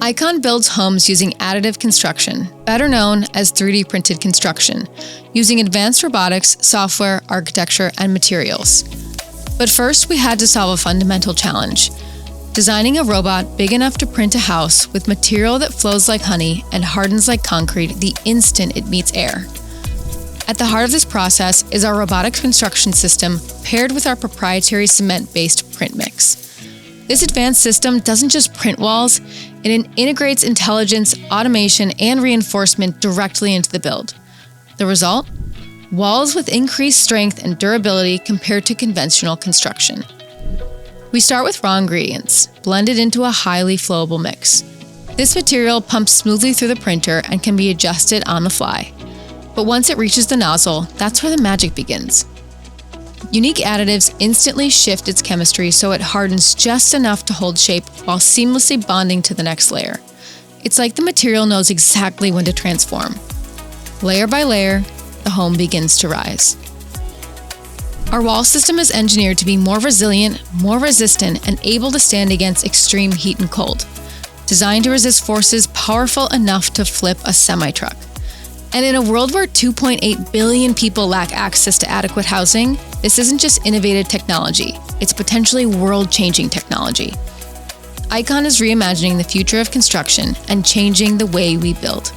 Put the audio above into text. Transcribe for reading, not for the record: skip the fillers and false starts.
Icon builds homes using additive construction, better known as 3D printed construction, using advanced robotics, software, architecture, and materials. But first, we had to solve a fundamental challenge: designing a robot big enough to print a house with material that flows like honey and hardens like concrete the instant it meets air. At the heart of this process is our robotic construction system paired with our proprietary cement-based print mix. This advanced system doesn't just print walls, it integrates intelligence, automation, and reinforcement directly into the build. The result? Walls with increased strength and durability compared to conventional construction. We start with raw ingredients, blended into a highly flowable mix. This material pumps smoothly through the printer and can be adjusted on the fly. But once it reaches the nozzle, that's where the magic begins. Unique additives instantly shift its chemistry so it hardens just enough to hold shape while seamlessly bonding to the next layer. It's like the material knows exactly when to transform. Layer by layer, the home begins to rise. Our wall system is engineered to be more resilient, more resistant, and able to stand against extreme heat and cold. Designed to resist forces powerful enough to flip a semi-truck. And in a world where 2.8 billion people lack access to adequate housing, this isn't just innovative technology, it's potentially world-changing technology. Icon is reimagining the future of construction and changing the way we build.